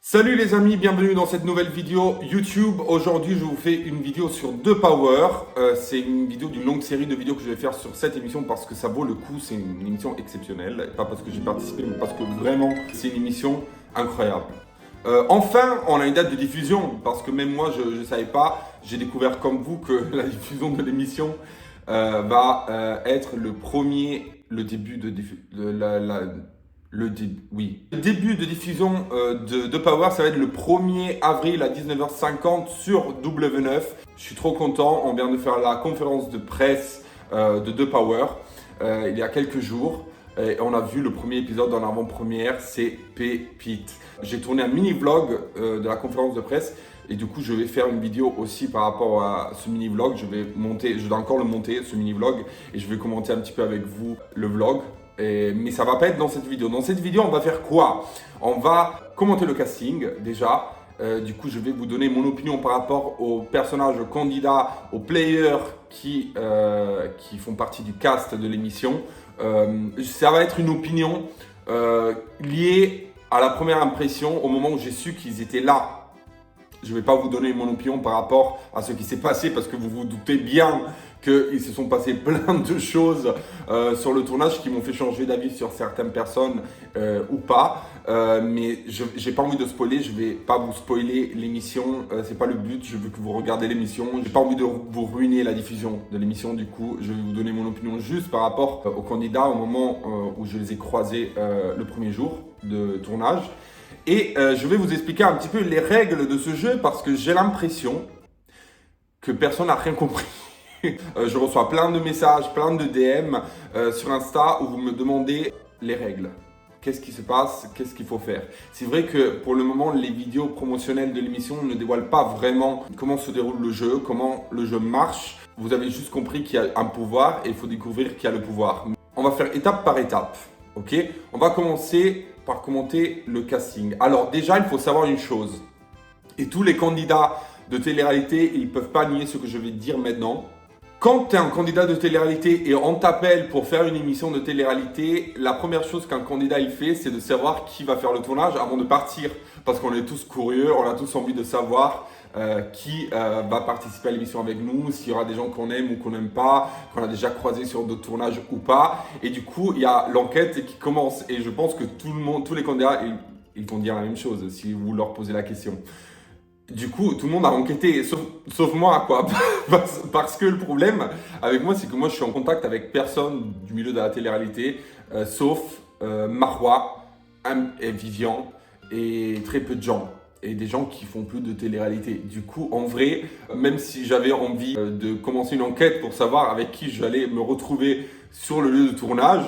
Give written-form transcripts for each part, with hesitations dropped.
Salut les amis, bienvenue dans cette nouvelle vidéo YouTube. Aujourd'hui, je vous fais une vidéo sur The Power. C'est une vidéo d'une longue série de vidéos que je vais faire sur cette émission parce que ça vaut le coup. C'est une émission exceptionnelle. Pas parce que j'ai participé, mais parce que vraiment, c'est une émission incroyable. Enfin, on a une date de diffusion parce que même moi, je ne savais pas. J'ai découvert comme vous que la diffusion de l'émission va être le début de Le début de diffusion de Power, ça va être le 1er avril à 19h50 sur W9. Je suis trop content, on vient de faire la conférence de presse de The Power il y a quelques jours. Et on a vu le premier épisode en avant-première, c'est pépite. J'ai tourné un mini-vlog de la conférence de presse et du coup je vais faire une vidéo aussi par rapport à ce mini-vlog. Je dois encore le monter, ce mini-vlog, et je vais commenter un petit peu avec vous le vlog. Mais ça va pas être dans cette vidéo. Dans cette vidéo, on va faire quoi? On va commenter le casting déjà. Du coup, je vais vous donner mon opinion par rapport aux personnages, aux candidats, aux players qui font partie du cast de l'émission. Ça va être une opinion liée à la première impression au moment où j'ai su qu'ils étaient là. Je ne vais pas vous donner mon opinion par rapport à ce qui s'est passé parce que vous vous doutez bien qu'il se sont passées plein de choses sur le tournage qui m'ont fait changer d'avis sur certaines personnes ou pas. Mais je n'ai pas envie de spoiler, je ne vais pas vous spoiler l'émission, c'est pas le but, je veux que vous regardez l'émission. Je n'ai pas envie de vous ruiner la diffusion de l'émission, du coup je vais vous donner mon opinion juste par rapport aux candidats au moment où je les ai croisés le premier jour de tournage. Et je vais vous expliquer un petit peu les règles de ce jeu parce que j'ai l'impression que personne n'a rien compris. Je reçois plein de messages, plein de DM sur Insta où vous me demandez les règles. Qu'est-ce qui se passe? Qu'est-ce qu'il faut faire? C'est vrai que pour le moment, les vidéos promotionnelles de l'émission ne dévoilent pas vraiment comment se déroule le jeu, comment le jeu marche. Vous avez juste compris qu'il y a un pouvoir et il faut découvrir qu'il y a le pouvoir. On va faire étape par étape, ok? On va commencer par commenter le casting. Alors déjà, il faut savoir une chose. Et tous les candidats de télé-réalité, ils ne peuvent pas nier ce que je vais dire maintenant. Quand tu es un candidat de télé-réalité et on t'appelle pour faire une émission de télé-réalité, la première chose qu'un candidat il fait, c'est de savoir qui va faire le tournage avant de partir. Parce qu'on est tous curieux, on a tous envie de savoir qui va participer à l'émission avec nous, s'il y aura des gens qu'on aime ou qu'on n'aime pas, qu'on a déjà croisés sur d'autres tournages ou pas. Et du coup, il y a l'enquête qui commence. Et je pense que tous les candidats, ils vont dire la même chose si vous leur posez la question. Du coup, tout le monde a enquêté, sauf moi, quoi. Parce que le problème avec moi, c'est que moi, je suis en contact avec personne du milieu de la télé-réalité, sauf Marois, et Vivian et très peu de gens. Et des gens qui font plus de télé-réalité. Du coup, en vrai, même si j'avais envie de commencer une enquête pour savoir avec qui j'allais me retrouver sur le lieu de tournage,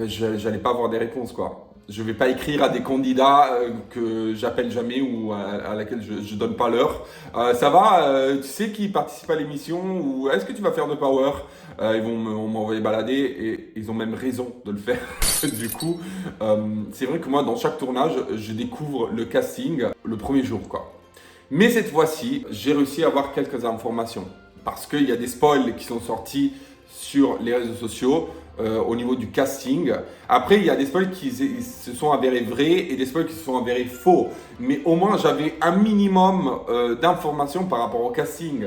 j'allais pas avoir des réponses, quoi. Je vais pas écrire à des candidats que j'appelle jamais ou à laquelle je donne pas l'heure. Ça va, tu sais qui participe à l'émission ou est-ce que tu vas faire de Power? Ils vont m'envoyer balader et ils ont même raison de le faire. Du coup, c'est vrai que moi, dans chaque tournage, je découvre le casting le premier jour, quoi. Mais cette fois-ci, j'ai réussi à avoir quelques informations parce qu'il y a des spoils qui sont sortis sur les réseaux sociaux. Au niveau du casting. Après, il y a des spoils qui se sont avérés vrais et des spoils qui se sont avérés faux. Mais au moins, j'avais un minimum d'informations par rapport au casting.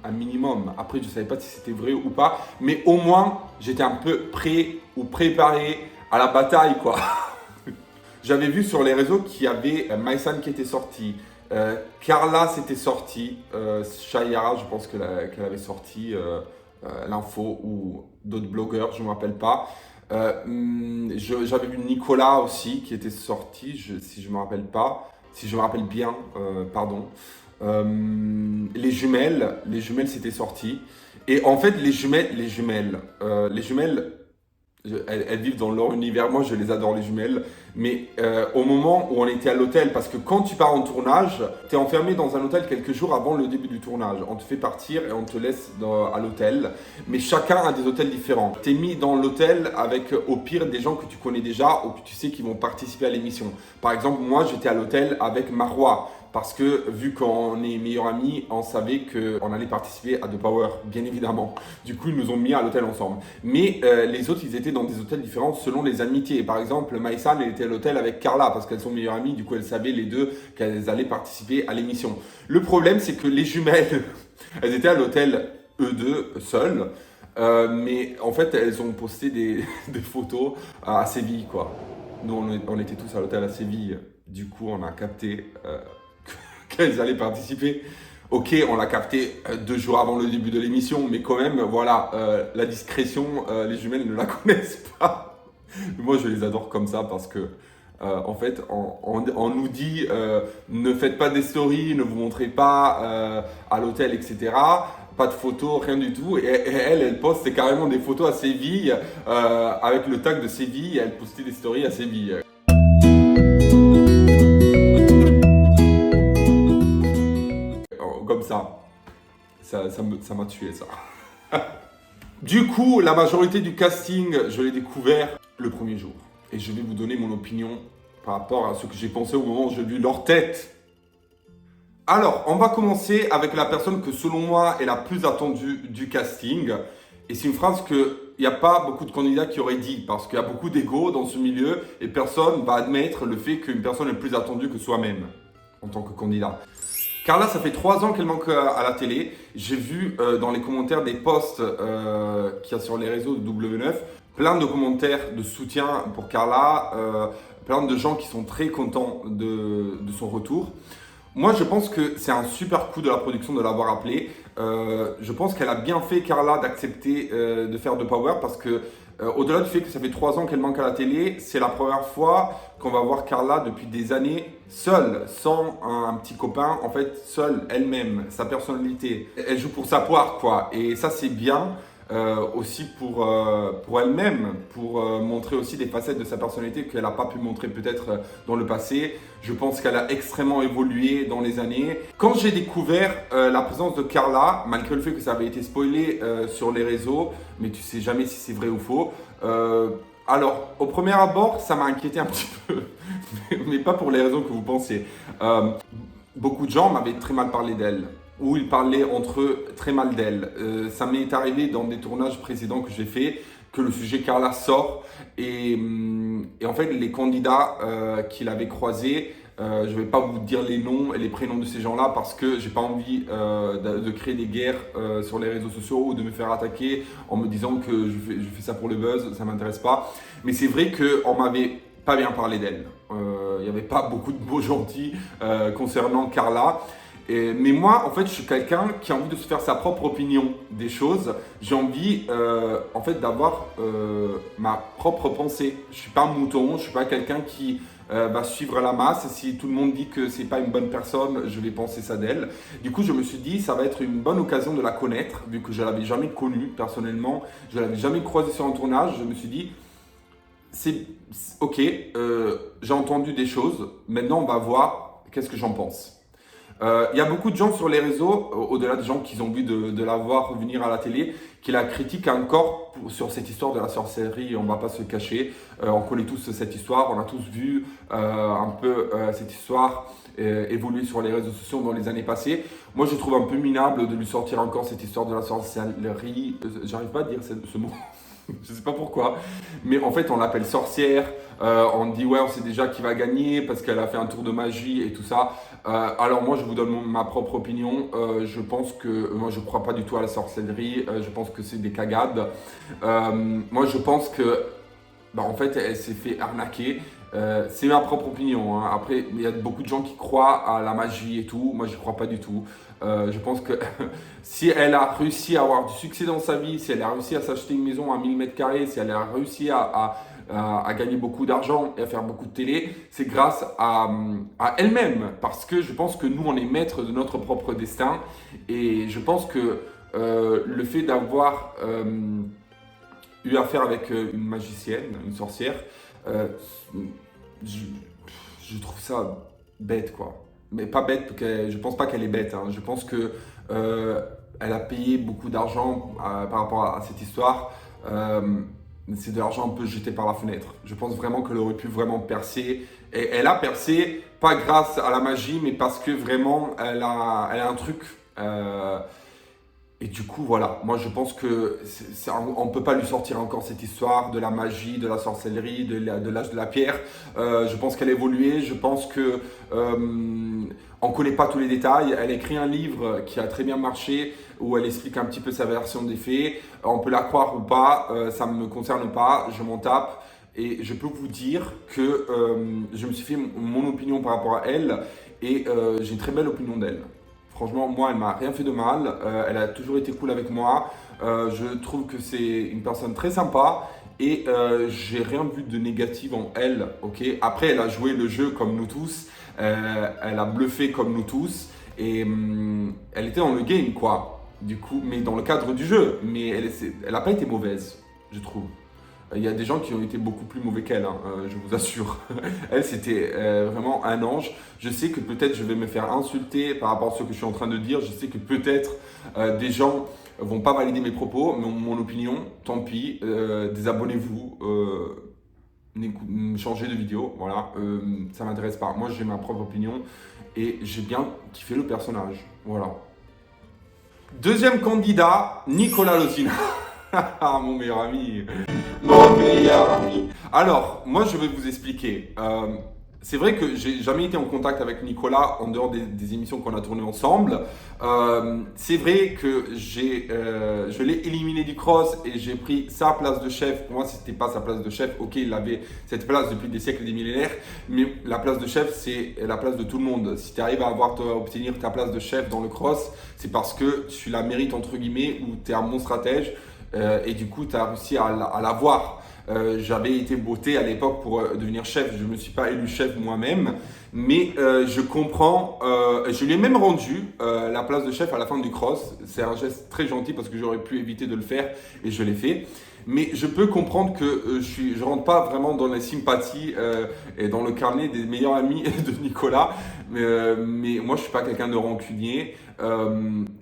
Un minimum. Après, je ne savais pas si c'était vrai ou pas. Mais au moins, j'étais un peu prêt ou préparé à la bataille, quoi. J'avais vu sur les réseaux qu'il y avait Maïsan qui était sorti. Carla s'était sortie. Shayara, je pense qu'elle avait sorti l'info ou d'autres blogueurs, je ne me rappelle pas. J'avais vu Nicolas aussi qui était sorti, si je ne me rappelle pas, si je me rappelle bien, pardon. Les jumelles c'était sorti. Et en fait, les jumelles, elles vivent dans leur univers. Moi, je les adore, les jumelles. Mais au moment où on était à l'hôtel, parce que quand tu pars en tournage, tu es enfermé dans un hôtel quelques jours avant le début du tournage. On te fait partir et on te laisse à l'hôtel. Mais chacun a des hôtels différents. Tu es mis dans l'hôtel avec, au pire, des gens que tu connais déjà ou que tu sais qui vont participer à l'émission. Par exemple, moi, j'étais à l'hôtel avec Marois, parce que vu qu'on est meilleurs amis, on savait qu'on allait participer à The Power, bien évidemment. Du coup, ils nous ont mis à l'hôtel ensemble. Mais les autres, ils étaient dans des hôtels différents selon les amitiés. Par exemple, Maïsan, elle était à l'hôtel avec Carla parce qu'elles sont meilleures amies. Du coup, elles savaient les deux qu'elles allaient participer à l'émission. Le problème, c'est que les jumelles, elles étaient à l'hôtel eux deux, seules. Mais en fait, elles ont posté des photos à Séville, quoi. Nous, on était tous à l'hôtel à Séville. Du coup, on a capté qu'elles allaient participer. Ok, on l'a capté 2 jours avant le début de l'émission, mais quand même, voilà, la discrétion, les jumelles ne la connaissent pas. Moi, je les adore comme ça parce que, en fait, on nous dit ne faites pas des stories, ne vous montrez pas à l'hôtel, etc. Pas de photos, rien du tout. Et elle poste carrément des photos à Séville avec le tag de Séville. Elle postait des stories à Séville. Comme ça m'a tué ça. Du coup, la majorité du casting, je l'ai découvert le premier jour. Et je vais vous donner mon opinion par rapport à ce que j'ai pensé au moment où j'ai vu leur tête. Alors, on va commencer avec la personne que selon moi est la plus attendue du casting. Et c'est une phrase qu'il n'y a pas beaucoup de candidats qui auraient dit, parce qu'il y a beaucoup d'ego dans ce milieu et personne va admettre le fait qu'une personne est plus attendue que soi-même en tant que candidat. Carla, ça fait 3 ans qu'elle manque à la télé. J'ai vu dans les commentaires des posts qu'il y a sur les réseaux de W9, plein de commentaires de soutien pour Carla, plein de gens qui sont très contents de son retour. Moi, je pense que c'est un super coup de la production de l'avoir appelée. Je pense qu'elle a bien fait, Carla, d'accepter de faire The Power parce que, au-delà du fait que ça fait 3 ans qu'elle manque à la télé, c'est la première fois qu'on va voir Carla depuis des années seule, sans un petit copain, en fait, seule, elle-même, sa personnalité. Elle joue pour sa poire, quoi. Et ça, c'est bien. Aussi pour elle-même, pour montrer aussi des facettes de sa personnalité qu'elle n'a pas pu montrer peut-être dans le passé. Je pense qu'elle a extrêmement évolué dans les années. Quand j'ai découvert la présence de Carla, malgré le fait que ça avait été spoilé sur les réseaux, mais tu sais jamais si c'est vrai ou faux, alors au premier abord, ça m'a inquiété un petit peu, mais pas pour les raisons que vous pensez. Beaucoup de gens m'avaient très mal parlé d'elle, où ils parlaient entre eux très mal d'elle. Ça m'est arrivé dans des tournages précédents que j'ai fait, que le sujet Carla sort. Et en fait, les candidats qu'il avait croisés, je ne vais pas vous dire les noms et les prénoms de ces gens-là parce que j'ai pas envie de créer des guerres sur les réseaux sociaux ou de me faire attaquer en me disant que je fais ça pour le buzz, ça ne m'intéresse pas. Mais c'est vrai qu'on m'avait pas bien parlé d'elle. Il n'y avait pas beaucoup de mots gentils concernant Carla. Mais moi, en fait, je suis quelqu'un qui a envie de se faire sa propre opinion des choses. J'ai envie, en fait, d'avoir ma propre pensée. Je suis pas un mouton, je suis pas quelqu'un qui va suivre la masse. Si tout le monde dit que c'est pas une bonne personne, je vais penser ça d'elle. Du coup, je me suis dit, ça va être une bonne occasion de la connaître, vu que je l'avais jamais connue personnellement. Je l'avais jamais croisée sur un tournage. Je me suis dit, c'est ok, j'ai entendu des choses. Maintenant, on va voir qu'est-ce que j'en pense. Il y a beaucoup de gens sur les réseaux, au-delà des gens qui ont envie de la voir revenir à la télé, qui la critiquent encore sur cette histoire de la sorcellerie. On ne va pas se cacher. On connaît tous cette histoire. On a tous vu un peu cette histoire évoluer sur les réseaux sociaux dans les années passées. Moi, je trouve un peu minable de lui sortir encore cette histoire de la sorcellerie. J'arrive pas à dire ce mot. Je sais pas pourquoi, mais en fait on l'appelle sorcière, on dit ouais on sait déjà qui va gagner parce qu'elle a fait un tour de magie et tout ça. Alors moi je vous donne ma propre opinion, je pense que, moi je crois pas du tout à la sorcellerie, je pense que c'est des cagades. Moi je pense que, en fait elle s'est fait arnaquer. C'est ma propre opinion, hein. Après, il y a beaucoup de gens qui croient à la magie et tout. Moi, je ne crois pas du tout. Je pense que si elle a réussi à avoir du succès dans sa vie, si elle a réussi à s'acheter une maison à 1000 mètres carrés, si elle a réussi à gagner beaucoup d'argent et à faire beaucoup de télé, c'est grâce à elle-même. Parce que je pense que nous, on est maîtres de notre propre destin. Et je pense que le fait d'avoir eu affaire avec une magicienne, une sorcière, je trouve ça bête, quoi. Mais pas bête, parce que je pense pas qu'elle est bête, hein. Je pense que elle a payé beaucoup d'argent par rapport à cette histoire. c'est de l'argent un peu jeté par la fenêtre. Je pense vraiment qu'elle aurait pu vraiment percer. Et elle a percé, pas grâce à la magie, mais parce que vraiment, elle a un truc. Et du coup, voilà, moi je pense que on ne peut pas lui sortir encore cette histoire de la magie, de la sorcellerie, de l'âge de la pierre. Je pense qu'elle a évolué, je pense que on ne connaît pas tous les détails. Elle a écrit un livre qui a très bien marché, où elle explique un petit peu sa version des faits. On peut la croire ou pas, ça ne me concerne pas, je m'en tape. Et je peux vous dire que je me suis fait mon opinion par rapport à elle, et j'ai une très belle opinion d'elle. Franchement, moi, elle m'a rien fait de mal. Elle a toujours été cool avec moi. Je trouve que c'est une personne très sympa, et j'ai rien vu de négatif en elle. Ok. Après, elle a joué le jeu comme nous tous. Elle a bluffé comme nous tous. Et elle était dans le game, quoi. Du coup, mais dans le cadre du jeu. Mais elle n'a pas été mauvaise, je trouve. Il y a des gens qui ont été beaucoup plus mauvais qu'elle, hein, je vous assure. Elle, c'était vraiment un ange. Je sais que peut-être je vais me faire insulter par rapport à ce que je suis en train de dire. Je sais que peut-être des gens vont pas valider mes propos, mon opinion. Tant pis, désabonnez-vous, changez de vidéo. Voilà, ça m'intéresse pas. Moi, j'ai ma propre opinion et j'ai bien kiffé le personnage. Voilà. Deuxième candidat, Nicolas Lozina. Mon meilleur ami. Mon meilleur ami. Alors, moi, je vais vous expliquer. C'est vrai que j'ai jamais été en contact avec Nicolas en dehors des émissions qu'on a tournées ensemble. C'est vrai que je l'ai éliminé du cross et j'ai pris sa place de chef. Pour moi, c'était pas sa place de chef. Ok, il avait cette place depuis des siècles et des millénaires, mais la place de chef, c'est la place de tout le monde. Si tu arrives à obtenir ta place de chef dans le cross, c'est parce que tu la mérites entre guillemets, ou tu es un bon stratège. Et du coup, tu as réussi à l'avoir. J'avais été voté à l'époque pour devenir chef. Je ne me suis pas élu chef moi-même, mais je comprends. Je lui ai même rendu la place de chef à la fin du cross. C'est un geste très gentil parce que j'aurais pu éviter de le faire et je l'ai fait. Mais je peux comprendre que je rentre pas vraiment dans les sympathies et dans le carnet des meilleurs amis de Nicolas. Mais moi, je suis pas quelqu'un de rancunier.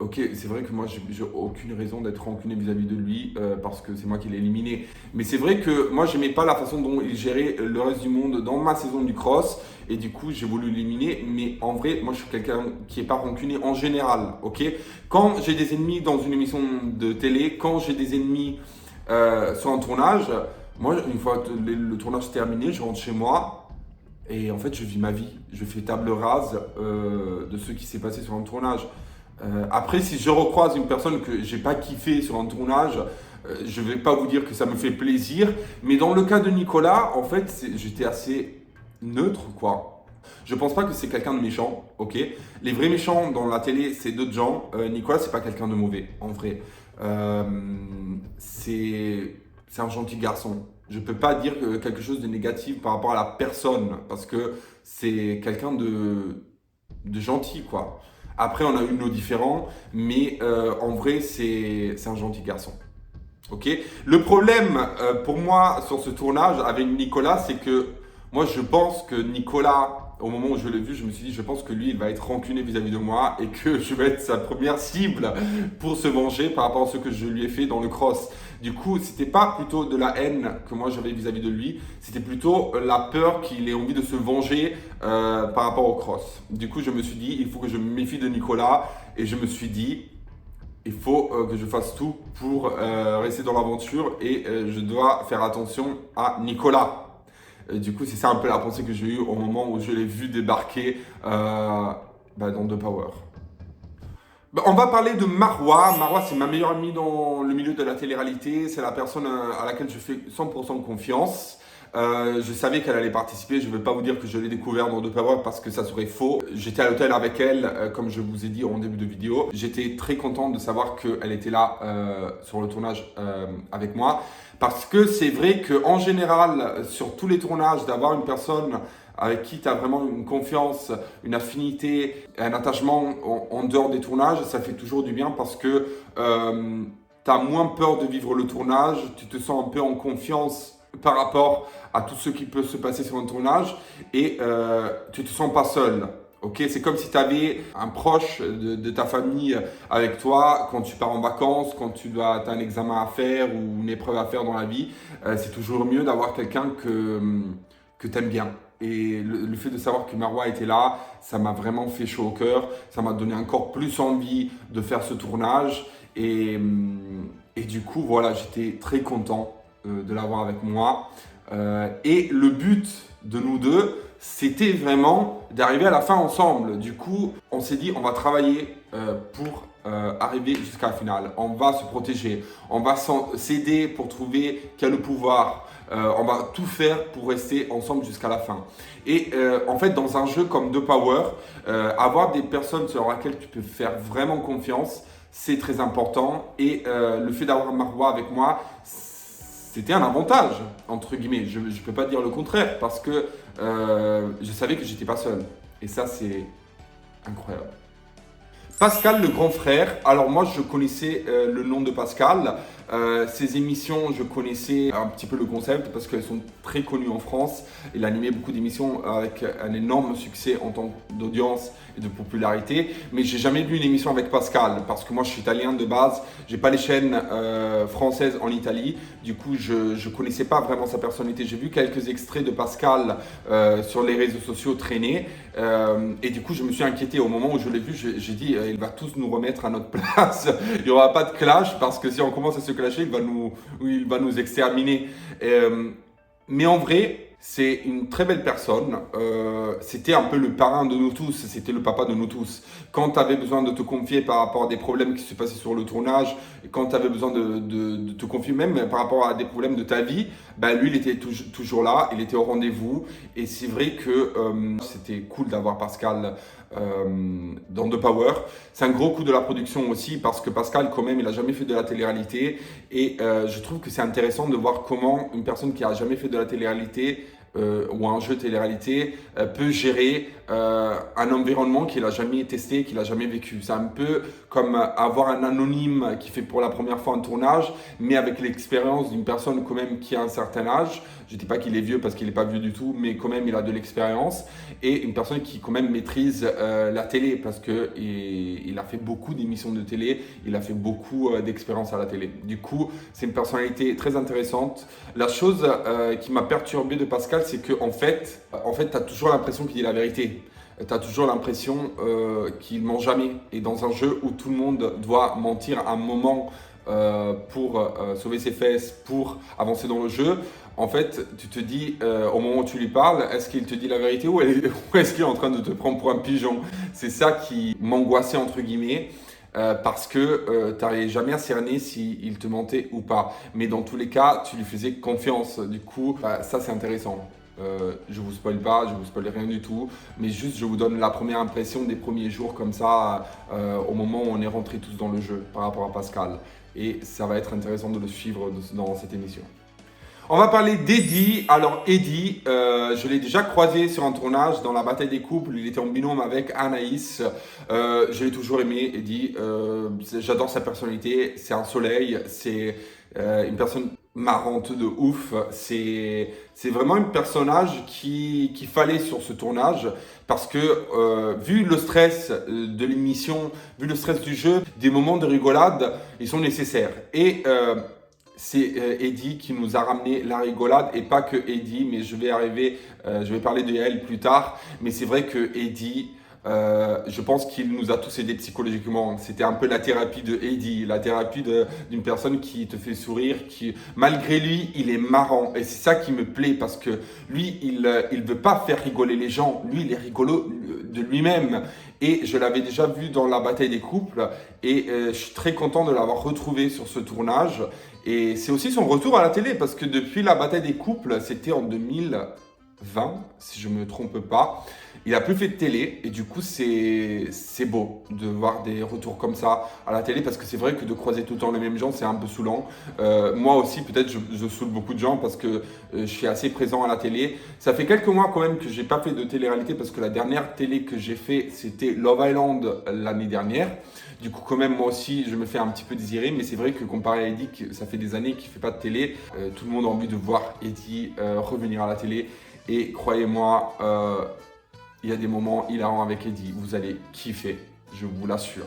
Ok, c'est vrai que moi, j'ai aucune raison d'être rancunier vis-à-vis de lui parce que c'est moi qui l'ai éliminé. Mais c'est vrai que moi, j'aimais pas la façon dont il gérait le reste du monde dans ma saison du cross. Et du coup, j'ai voulu l'éliminer. Mais en vrai, moi, je suis quelqu'un qui est pas rancunier en général. Ok, quand j'ai des ennemis dans une émission de télé, quand j'ai des ennemis sur un tournage, moi, une fois que le tournage terminé, je rentre chez moi et en fait, je vis ma vie. Je fais table rase de ce qui s'est passé sur un tournage. Après, si je recroise une personne que j'ai pas kiffé sur un tournage, je vais pas vous dire que ça me fait plaisir. Mais dans le cas de Nicolas, en fait, j'étais assez neutre, quoi. Je pense pas que c'est quelqu'un de méchant, ok. Les vrais méchants dans la télé, c'est d'autres gens. Nicolas, c'est pas quelqu'un de mauvais, en vrai. C'est un gentil garçon. Je peux pas dire quelque chose de négatif par rapport à la personne parce que c'est quelqu'un de gentil, quoi. Après, on a eu nos différends, mais en vrai, c'est un gentil garçon. Ok. Le problème pour moi sur ce tournage avec Nicolas, c'est que moi, je pense que Nicolas, au moment où je l'ai vu, je me suis dit, je pense que lui, il va être rancunier vis-à-vis de moi et que je vais être sa première cible pour se venger par rapport à ce que je lui ai fait dans le cross. Du coup, c'était pas plutôt de la haine que moi j'avais vis-à-vis de lui, c'était plutôt la peur qu'il ait envie de se venger par rapport au cross. Du coup, je me suis dit, il faut que je me méfie de Nicolas et je me suis dit, il faut que je fasse tout pour rester dans l'aventure et je dois faire attention à Nicolas. Et du coup, c'est ça un peu la pensée que j'ai eue au moment où je l'ai vu débarquer dans The Power. On va parler de Marwa. Marwa, c'est ma meilleure amie dans le milieu de la télé-réalité. C'est la personne à laquelle je fais 100% confiance. Je savais qu'elle allait participer. Je ne vais pas vous dire que je l'ai découvert dans The Power parce que ça serait faux. J'étais à l'hôtel avec elle, comme je vous ai dit en début de vidéo. J'étais très content de savoir qu'elle était là sur le tournage avec moi. Parce que c'est vrai qu'en général, sur tous les tournages, d'avoir une personne avec qui tu as vraiment une confiance, une affinité, un attachement en dehors des tournages, ça fait toujours du bien parce que tu as moins peur de vivre le tournage, tu te sens un peu en confiance par rapport à tout ce qui peut se passer sur un tournage et tu te sens pas seul. Ok, c'est comme si tu avais un proche de ta famille avec toi quand tu pars en vacances, quand as un examen à faire ou une épreuve à faire dans la vie. C'est toujours mieux d'avoir quelqu'un que tu aimes bien. Et le fait de savoir que Marois était là, ça m'a vraiment fait chaud au cœur. Ça m'a donné encore plus envie de faire ce tournage. Et du coup, voilà, j'étais très content de l'avoir avec moi. Et le but de nous deux, c'était vraiment d'arriver à la fin ensemble. Du coup, on s'est dit, on va travailler pour arriver jusqu'à la finale. On va se protéger, on va s'aider pour trouver qui a le pouvoir. On va tout faire pour rester ensemble jusqu'à la fin. Et en fait, dans un jeu comme The Power, avoir des personnes sur lesquelles tu peux faire vraiment confiance, c'est très important. Et le fait d'avoir Marois avec moi, c'était un avantage, entre guillemets. Je ne peux pas dire le contraire parce que je savais que j'étais pas seul. Et ça, c'est incroyable. Pascal, le grand frère. Alors moi, je connaissais le nom de Pascal. Ses émissions, je connaissais un petit peu le concept parce qu'elles sont très connues en France. Il a animé beaucoup d'émissions avec un énorme succès en tant d'audience et de popularité. Mais j'ai jamais vu une émission avec Pascal parce que moi, je suis italien de base. J'ai pas les chaînes françaises en Italie. Du coup, je connaissais pas vraiment sa personnalité. J'ai vu quelques extraits de Pascal sur les réseaux sociaux traîner. Et du coup, je me suis inquiété au moment où je l'ai vu. J'ai dit, il va tous nous remettre à notre place. Il n'y aura pas de clash parce que si on commence à se clasher, il va nous exterminer. Mais en vrai, c'est une très belle personne. C'était un peu le parrain de nous tous. C'était le papa de nous tous. Quand tu avais besoin de te confier par rapport à des problèmes qui se passaient sur le tournage, et quand tu avais besoin de te confier même par rapport à des problèmes de ta vie, ben lui, il était toujours là. Il était au rendez-vous. Et c'est vrai que c'était cool d'avoir Pascal dans The Power. C'est un gros coup de la production aussi parce que Pascal, quand même, il n'a jamais fait de la télé-réalité. Et je trouve que c'est intéressant de voir comment une personne qui n'a jamais fait de la télé-réalité ou un jeu télé-réalité peut gérer un environnement qu'il n'a jamais testé, qu'il n'a jamais vécu. C'est un peu comme avoir un anonyme qui fait pour la première fois un tournage, mais avec l'expérience d'une personne quand même qui a un certain âge. Je ne dis pas qu'il est vieux parce qu'il n'est pas vieux du tout, mais quand même il a de l'expérience. Et une personne qui quand même maîtrise la télé parce qu'il a fait beaucoup d'émissions de télé, il a fait beaucoup d'expérience à la télé. Du coup, c'est une personnalité très intéressante. La chose qui m'a perturbé de Pascal, c'est qu'en fait, tu as toujours l'impression qu'il dit la vérité. Tu as toujours l'impression qu'il ment jamais. Et dans un jeu où tout le monde doit mentir à un moment pour sauver ses fesses, pour avancer dans le jeu, en fait, tu te dis, au moment où tu lui parles, est-ce qu'il te dit la vérité ou est-ce qu'il est en train de te prendre pour un pigeon? C'est ça qui m'angoissait, entre guillemets. Parce que tu n'arrivais jamais à cerner s'il te mentait ou pas. Mais dans tous les cas, tu lui faisais confiance. Du coup, ça c'est intéressant. Je vous spoil pas, je vous spoil rien du tout, mais juste je vous donne la première impression des premiers jours comme ça, au moment où on est rentrés tous dans le jeu par rapport à Pascal. Et ça va être intéressant de le suivre dans cette émission. On va parler d'Eddie. Alors Eddie, je l'ai déjà croisé sur un tournage dans la bataille des couples. Il était en binôme avec Anaïs. Je l'ai toujours aimé, Eddie. J'adore sa personnalité. C'est un soleil. C'est une personne marrante de ouf. C'est vraiment un personnage qu'il fallait sur ce tournage parce que vu le stress de l'émission, vu le stress du jeu, des moments de rigolade, ils sont nécessaires. Et c'est Eddie qui nous a ramené la rigolade et pas que Eddie, mais je vais parler de Yael plus tard. Mais c'est vrai que Eddie, je pense qu'il nous a tous aidés psychologiquement. C'était un peu la thérapie de Eddie, la thérapie d'une personne qui te fait sourire, qui malgré lui, il est marrant. Et c'est ça qui me plaît parce que lui, il veut pas faire rigoler les gens. Lui, il est rigolo de lui-même. Et je l'avais déjà vu dans la bataille des couples et je suis très content de l'avoir retrouvé sur ce tournage. Et c'est aussi son retour à la télé parce que depuis la bataille des couples, c'était en 2020, si je ne me trompe pas. Il n'a plus fait de télé et du coup c'est beau de voir des retours comme ça à la télé parce que c'est vrai que de croiser tout le temps les mêmes gens c'est un peu saoulant. Moi aussi peut-être je saoule beaucoup de gens parce que je suis assez présent à la télé. Ça fait quelques mois quand même que j'ai pas fait de télé-réalité parce que la dernière télé que j'ai fait c'était Love Island l'année dernière. Du coup quand même moi aussi je me fais un petit peu désirer mais c'est vrai que comparé à Eddie ça fait des années qu'il ne fait pas de télé. Tout le monde a envie de voir Eddie revenir à la télé et croyez-moi il y a des moments hilarants avec Eddie. Vous allez kiffer, je vous l'assure.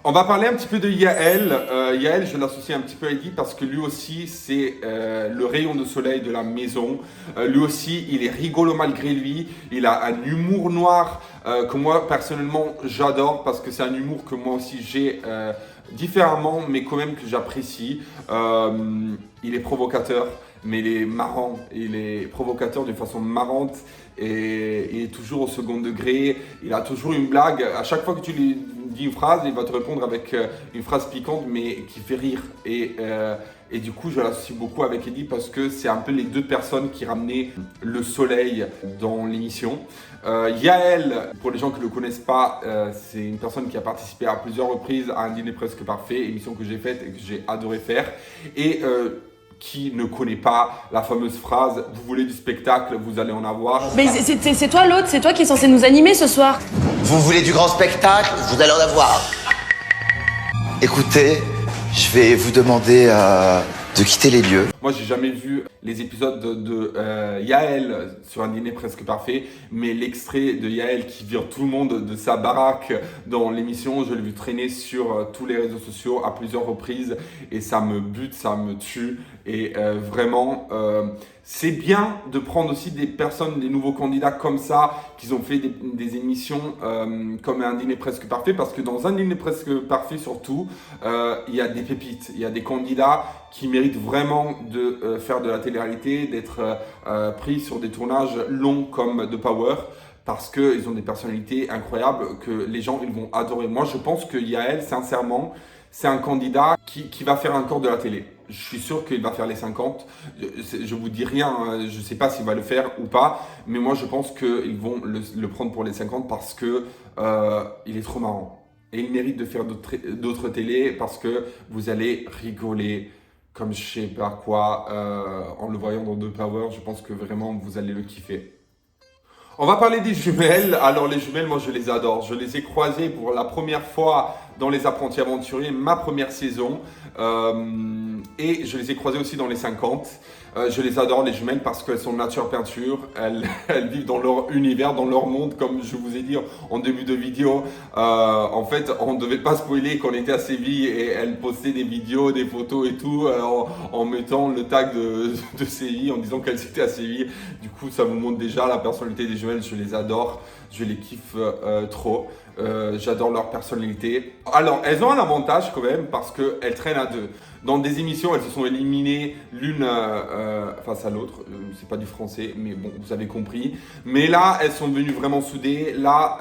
On va parler un petit peu de Yael. Yael, je l'associe un petit peu à Eddie parce que lui aussi, c'est le rayon de soleil de la maison. Lui aussi, il est rigolo malgré lui. Il a un humour noir que moi, personnellement, j'adore parce que c'est un humour que moi aussi j'ai différemment, mais quand même que j'apprécie. Il est provocateur, mais il est marrant. Il est provocateur d'une façon marrante et il est toujours au second degré. Il a toujours une blague. À chaque fois que tu lui dis une phrase, il va te répondre avec une phrase piquante, mais qui fait rire. Et du coup, je l'associe beaucoup avec Eddie parce que c'est un peu les deux personnes qui ramenaient le soleil dans l'émission. Yael, pour les gens qui ne le connaissent pas, c'est une personne qui a participé à plusieurs reprises à Un dîner presque parfait, émission que j'ai faite et que j'ai adoré faire. Et qui ne connaît pas la fameuse phrase « Vous voulez du spectacle, vous allez en avoir ». Mais c'est toi l'autre, c'est toi qui est censé nous animer ce soir. Vous voulez du grand spectacle? Vous allez en avoir. Écoutez, je vais vous demander de quitter les lieux. Moi, j'ai jamais vu les épisodes de Yael sur Un dîner presque parfait, mais l'extrait de Yael qui vire tout le monde de sa baraque dans l'émission, je l'ai vu traîner sur tous les réseaux sociaux à plusieurs reprises et ça me bute, ça me tue. Et vraiment, c'est bien de prendre aussi des personnes, des nouveaux candidats comme ça, qui ont fait des émissions comme Un dîner presque parfait, parce que dans Un dîner presque parfait surtout, il y a des pépites, il y a des candidats qui méritent vraiment de faire de la télé-réalité, d'être pris sur des tournages longs comme The Power, parce qu'ils ont des personnalités incroyables que les gens ils vont adorer. Moi, je pense que Yael, sincèrement, c'est un candidat qui va faire encore de la télé. Je suis sûr qu'il va faire les 50. Je vous dis rien, je ne sais pas s'il va le faire ou pas, mais moi je pense qu'ils vont le prendre pour les 50 parce que il est trop marrant. Et il mérite de faire d'autres télés parce que vous allez rigoler comme je sais pas quoi en le voyant dans The Power. Je pense que vraiment vous allez le kiffer. On va parler des jumelles. Alors les jumelles, moi je les adore. Je les ai croisées pour la première fois dans Les Apprentis Aventuriers, ma première saison. Et je les ai croisées aussi dans les 50. Je les adore les jumelles parce qu'elles sont nature peinture. Elles vivent dans leur univers, dans leur monde, comme je vous ai dit en début de vidéo. En fait, on ne devait pas spoiler qu'on était à Séville et elles postaient des vidéos, des photos et tout en mettant le tag de Séville, en disant qu'elles étaient à Séville. Du coup, ça vous montre déjà la personnalité des jumelles. Je les adore, je les kiffe trop. J'adore leur personnalité. Alors, elles ont un avantage quand même parce qu'elles traînent à deux. Dans des émissions, elles se sont éliminées l'une face à l'autre. C'est pas du français, mais bon, vous avez compris. Mais là, elles sont devenues vraiment soudées. Là,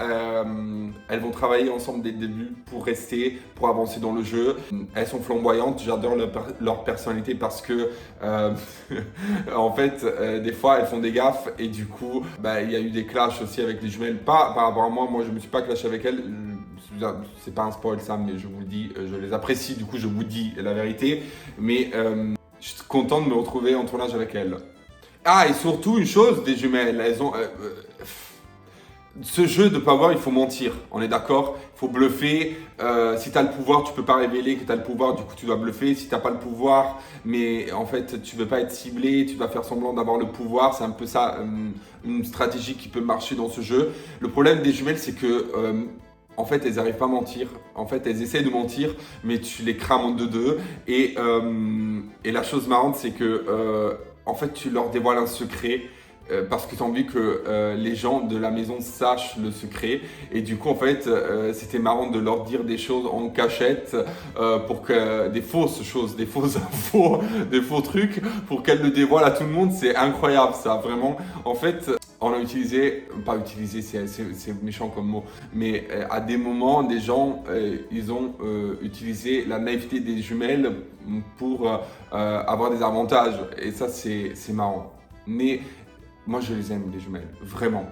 elles vont travailler ensemble dès le début pour rester, pour avancer dans le jeu. Elles sont flamboyantes. J'adore leur personnalité parce que, en fait, des fois, elles font des gaffes et du coup, il y a eu des clashs aussi avec les jumelles. Pas par rapport à moi. Moi, je me suis pas clashé avec elles. C'est pas un spoil ça, mais je vous le dis, je les apprécie, du coup je vous dis la vérité, mais je suis content de me retrouver en tournage avec elles. Ah, et surtout une chose des jumelles, elles ont... ce jeu de Power, il faut mentir, on est d'accord? Il faut bluffer, si tu as le pouvoir, tu peux pas révéler que tu as le pouvoir, du coup tu dois bluffer. Si tu n'as pas le pouvoir, mais en fait tu veux pas être ciblé, tu dois faire semblant d'avoir le pouvoir, c'est un peu ça, une stratégie qui peut marcher dans ce jeu. Le problème des jumelles, c'est que... en fait, elles n'arrivent pas à mentir. En fait, elles essaient de mentir, mais tu les crames en deux. Et la chose marrante, c'est que en fait, tu leur dévoiles un secret parce que tu as envie que les gens de la maison sachent le secret. Et du coup, en fait, c'était marrant de leur dire des choses en cachette pour que des fausses choses, des fausses infos, des faux trucs pour qu'elles le dévoilent à tout le monde. C'est incroyable, ça, vraiment. En fait, on a utilisé, pas utilisé, c'est méchant comme mot, mais à des moments, des gens, ils ont utilisé la naïveté des jumelles pour avoir des avantages. Et ça, c'est marrant. Mais moi, je les aime, les jumelles. Vraiment.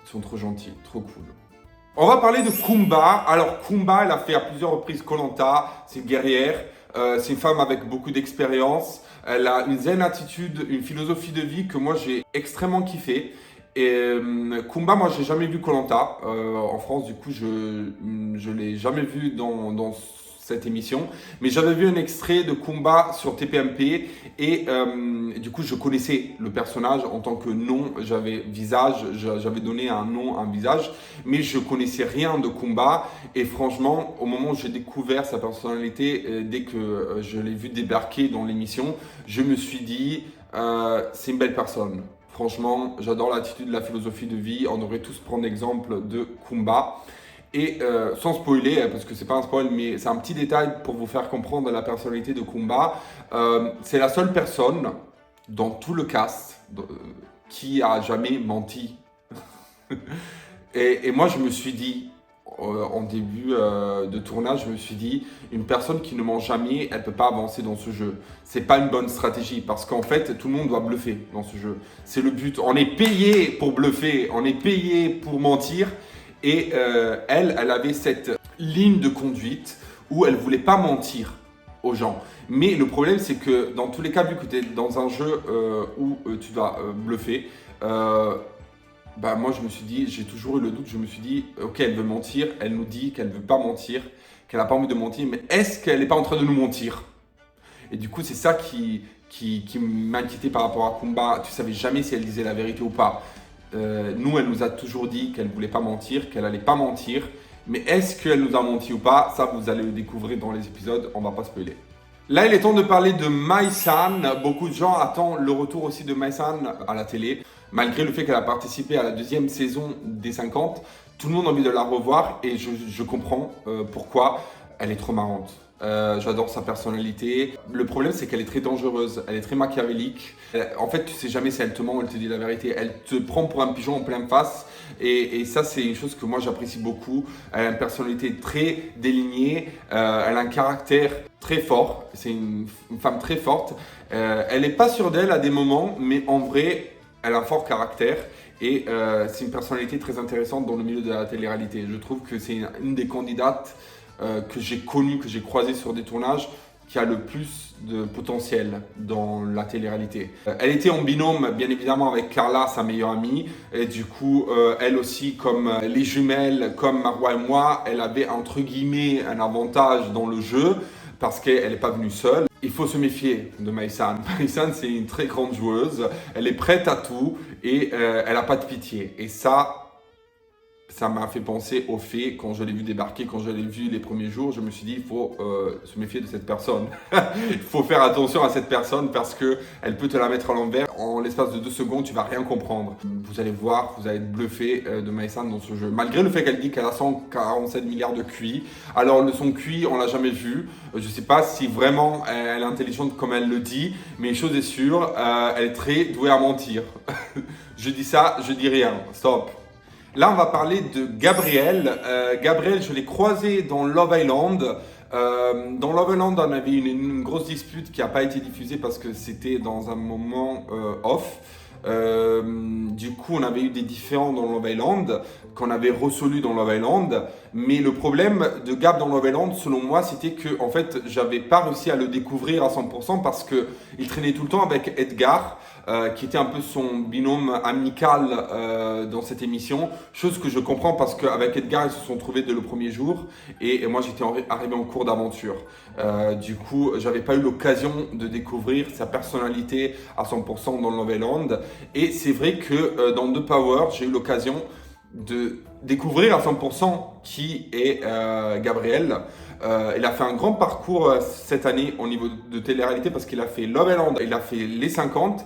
Ils sont trop gentils, trop cool. On va parler de Kumba. Alors, Kumba, elle a fait à plusieurs reprises Koh Lanta. C'est une guerrière. C'est une femme avec beaucoup d'expérience. Elle a une zen attitude, une philosophie de vie que moi, j'ai extrêmement kiffé. Et Kumba, moi j'ai jamais vu Koh Lanta en France, du coup je l'ai jamais vu dans cette émission, mais j'avais vu un extrait de combat sur TPMP et du coup je connaissais le personnage en tant que nom, j'avais donné un nom, un visage, mais je connaissais rien de combat et franchement au moment où j'ai découvert sa personnalité, dès que je l'ai vu débarquer dans l'émission, je me suis dit c'est une belle personne. Franchement, j'adore l'attitude, la philosophie de vie. On devrait tous prendre exemple de Kumba. Et sans spoiler, parce que c'est pas un spoil, mais c'est un petit détail pour vous faire comprendre la personnalité de Kumba. C'est la seule personne dans tout le cast qui a jamais menti. et moi, je me suis dit, en début de tournage, je me suis dit, une personne qui ne ment jamais, elle peut pas avancer dans ce jeu. C'est pas une bonne stratégie parce qu'en fait, tout le monde doit bluffer dans ce jeu. C'est le but. On est payé pour bluffer, on est payé pour mentir. Et elle avait cette ligne de conduite où elle voulait pas mentir aux gens. Mais le problème, c'est que dans tous les cas, vu que tu es dans un jeu où tu dois bluffer, moi je me suis dit, j'ai toujours eu le doute, je me suis dit, ok, elle veut mentir, elle nous dit qu'elle veut pas mentir, qu'elle n'a pas envie de mentir, mais est-ce qu'elle n'est pas en train de nous mentir? Et du coup, c'est ça qui m'inquiétait par rapport à Kumba. Tu savais jamais si elle disait la vérité ou pas. Nous, elle nous a toujours dit qu'elle voulait pas mentir, qu'elle allait pas mentir, mais est-ce qu'elle nous a menti ou pas? Ça, vous allez le découvrir dans les épisodes, on va pas spoiler. Là, il est temps de parler de Mai-san. Beaucoup de gens attendent le retour aussi de Mai-san à la télé. Malgré le fait qu'elle a participé à la deuxième saison des 50, tout le monde a envie de la revoir et je comprends pourquoi. Elle est trop marrante. J'adore sa personnalité. Le problème, c'est qu'elle est très dangereuse. Elle est très machiavélique. En fait, tu sais jamais si elle te ment ou elle te dit la vérité. Elle te prend pour un pigeon en pleine face. Et ça, c'est une chose que moi, j'apprécie beaucoup. Elle a une personnalité très délignée. Elle a un caractère très fort. C'est une femme très forte. Elle n'est pas sûre d'elle à des moments, mais en vrai, elle a un fort caractère. Et c'est une personnalité très intéressante dans le milieu de la télé-réalité. Je trouve que c'est une des candidates que j'ai connu, que j'ai croisé sur des tournages, qui a le plus de potentiel dans la télé-réalité. Elle était en binôme, bien évidemment, avec Carla, sa meilleure amie. Et du coup, elle aussi, comme les jumelles, comme Marwa et moi, elle avait entre guillemets un avantage dans le jeu parce qu'elle n'est pas venue seule. Il faut se méfier de Mai-san. Mai-san, c'est une très grande joueuse. Elle est prête à tout et elle n'a pas de pitié. Et ça m'a fait penser au fait, quand je l'ai vu débarquer, quand je l'ai vu les premiers jours, je me suis dit, il faut se méfier de cette personne. Il faut faire attention à cette personne parce qu'elle peut te la mettre à l'envers. En l'espace de 2 secondes, tu vas rien comprendre. Vous allez voir, vous allez être bluffé de Mai-san dans ce jeu. Malgré le fait qu'elle dit qu'elle a 147 milliards de QI. Alors, son QI, on l'a jamais vu. Je sais pas si vraiment elle est intelligente comme elle le dit, mais une chose est sûre, elle est très douée à mentir. Je dis ça, je dis rien. Stop. Là, on va parler de Gabriel. Gabriel, je l'ai croisé dans Love Island. Dans Love Island, on avait une grosse dispute qui n'a pas été diffusée parce que c'était dans un moment off. Du coup, on avait eu des différends dans Love Island qu'on avait résolu dans Love Island. Mais le problème de Gab dans Love Island, selon moi, c'était que en fait, j'avais pas réussi à le découvrir à 100% parce que il traînait tout le temps avec Edgar, qui était un peu son binôme amical dans cette émission. Chose que je comprends parce qu'avec Edgar, ils se sont trouvés dès le premier jour et moi, j'étais arrivé en cours d'aventure. Du coup, j'avais pas eu l'occasion de découvrir sa personnalité à 100% dans Love Island. Et c'est vrai que dans The Power, j'ai eu l'occasion de découvrir à 100% qui est Gabriel. Il a fait un grand parcours cette année au niveau de télé-réalité parce qu'il a fait Love Island, il a fait les 50,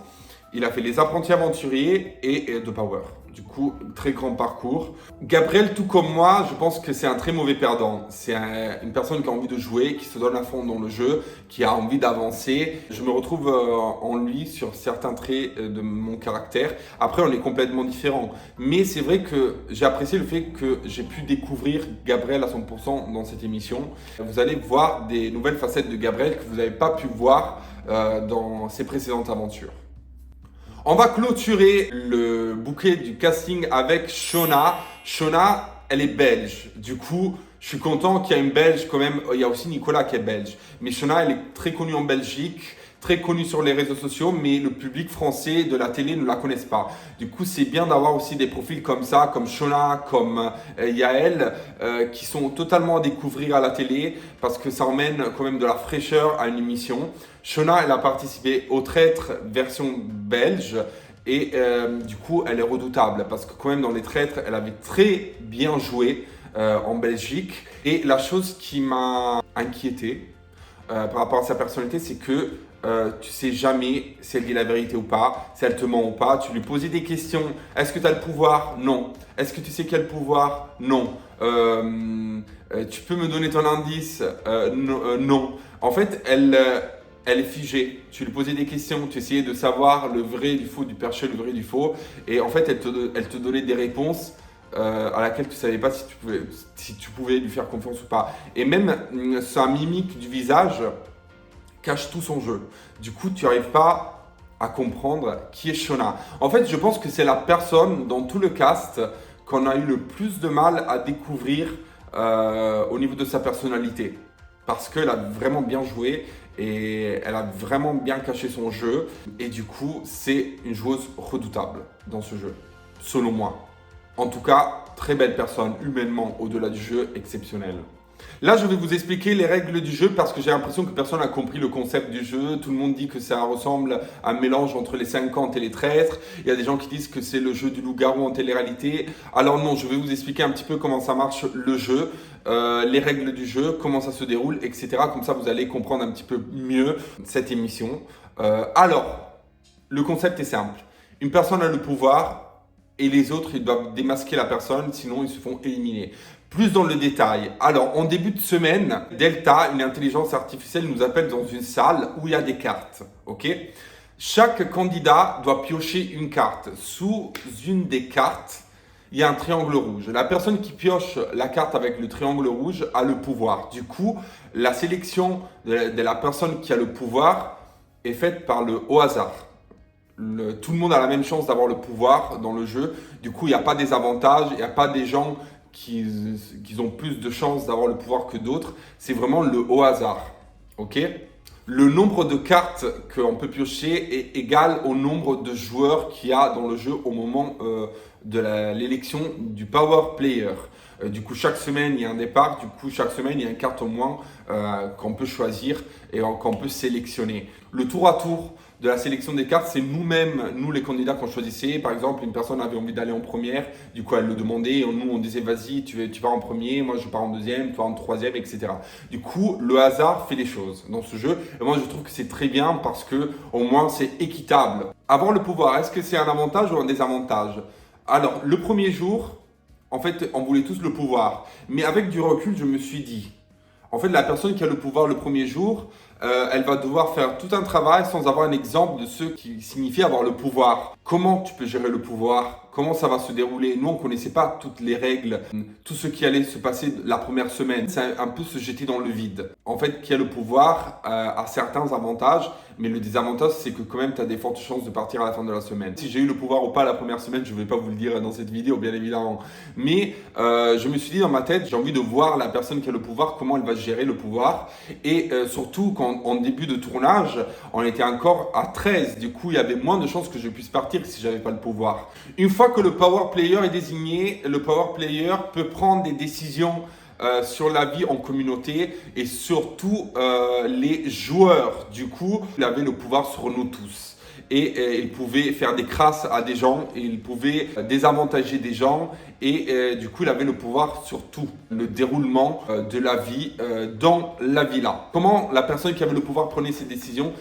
il a fait les apprentis aventuriers et The Power. Du coup, très grand parcours. Gabriel, tout comme moi, je pense que c'est un très mauvais perdant. C'est une personne qui a envie de jouer, qui se donne à fond dans le jeu, qui a envie d'avancer. Je me retrouve en lui sur certains traits de mon caractère. Après, on est complètement différents. Mais c'est vrai que j'ai apprécié le fait que j'ai pu découvrir Gabriel à 100% dans cette émission. Vous allez voir des nouvelles facettes de Gabriel que vous n'avez pas pu voir dans ses précédentes aventures. On va clôturer le bouquet du casting avec Shona. Shona, elle est belge. Du coup, je suis content qu'il y ait une belge quand même. Il y a aussi Nicolas qui est belge. Mais Shona, elle est très connue en Belgique, très connue sur les réseaux sociaux, mais le public français de la télé ne la connaisse pas. Du coup, c'est bien d'avoir aussi des profils comme ça, comme Shona, comme Yael, qui sont totalement à découvrir à la télé parce que ça emmène quand même de la fraîcheur à une émission. Shona, elle a participé au Traîtres version belge. Et du coup, elle est redoutable parce que quand même dans les Traîtres, elle avait très bien joué en Belgique. Et la chose qui m'a inquiété par rapport à sa personnalité, c'est que tu sais jamais si elle dit la vérité ou pas, si elle te ment ou pas. Tu lui posais des questions. Est-ce que tu as le pouvoir? Non. Est-ce que tu sais quel pouvoir? Non. Tu peux me donner ton indice? Non. En fait, elle est figée. Tu lui posais des questions, tu essayais de savoir le vrai du faux, du perché, le vrai du faux. Et en fait, elle te donnait des réponses à laquelle tu ne savais pas si tu pouvais lui faire confiance ou pas. Et même sa mimique du visage cache tout son jeu. Du coup, tu n'arrives pas à comprendre qui est Shona. En fait, je pense que c'est la personne dans tout le cast qu'on a eu le plus de mal à découvrir au niveau de sa personnalité. Parce qu'elle a vraiment bien joué et elle a vraiment bien caché son jeu. Et du coup, c'est une joueuse redoutable dans ce jeu, selon moi. En tout cas, très belle personne, humainement, au-delà du jeu, exceptionnelle. Là, je vais vous expliquer les règles du jeu parce que j'ai l'impression que personne n'a compris le concept du jeu. Tout le monde dit que ça ressemble à un mélange entre les 50 et les traîtres. Il y a des gens qui disent que c'est le jeu du loup-garou en télé-réalité. Alors non, je vais vous expliquer un petit peu comment ça marche le jeu, les règles du jeu, comment ça se déroule, etc. Comme ça, vous allez comprendre un petit peu mieux cette émission. Alors, le concept est simple. Une personne a le pouvoir et les autres, ils doivent démasquer la personne, sinon ils se font éliminer. Plus dans le détail. Alors, en début de semaine, Delta, une intelligence artificielle, nous appelle dans une salle où il y a des cartes. Ok ? Chaque candidat doit piocher une carte. Sous une des cartes, il y a un triangle rouge. La personne qui pioche la carte avec le triangle rouge a le pouvoir. Du coup, la sélection de la personne qui a le pouvoir est faite par le au hasard. Tout le monde a la même chance d'avoir le pouvoir dans le jeu. Du coup, il n'y a pas des avantages, il n'y a pas des gens qui ont plus de chances d'avoir le pouvoir que d'autres. C'est vraiment le au hasard. Ok ? Le nombre de cartes qu'on peut piocher est égal au nombre de joueurs qu'il y a dans le jeu au moment de l'élection du Power Player. Du coup, chaque semaine, il y a un départ. Du coup, chaque semaine, il y a une carte au moins qu'on peut choisir et qu'on peut sélectionner. Le tour à tour de la sélection des cartes, c'est nous-mêmes, nous les candidats qu'on choisissait. Par exemple, une personne avait envie d'aller en première, du coup elle le demandait, et nous on disait vas-y, tu pars en premier, moi je pars en deuxième, toi en troisième, etc. Du coup, le hasard fait les choses dans ce jeu. Et moi je trouve que c'est très bien parce que au moins c'est équitable. Avoir le pouvoir, est-ce que c'est un avantage ou un désavantage? Alors, le premier jour, en fait, on voulait tous le pouvoir. Mais avec du recul, je me suis dit, en fait, la personne qui a le pouvoir le premier jour, elle va devoir faire tout un travail sans avoir un exemple de ce qui signifie avoir le pouvoir. Comment tu peux gérer le pouvoir? Comment ça va se dérouler? Nous, on ne connaissait pas toutes les règles, tout ce qui allait se passer la première semaine. C'est un peu se jeter dans le vide. En fait, qui a le pouvoir a certains avantages, mais le désavantage, c'est que quand même, tu as des fortes chances de partir à la fin de la semaine. Si j'ai eu le pouvoir ou pas la première semaine, je ne vais pas vous le dire dans cette vidéo, bien évidemment. Mais je me suis dit dans ma tête, j'ai envie de voir la personne qui a le pouvoir, comment elle va gérer le pouvoir. Et surtout, quand en début de tournage, on était encore à 13. Du coup, il y avait moins de chances que je puisse partir si j'avais pas le pouvoir. Une fois que le Power Player est désigné, le Power Player peut prendre des décisions sur la vie en communauté et surtout les joueurs. Du coup, il avait le pouvoir sur nous tous. Et il pouvait faire des crasses à des gens, et il pouvait désavantager des gens, et du coup il avait le pouvoir sur tout, le déroulement de la vie dans la villa. Comment la personne qui avait le pouvoir prenait ses décisions?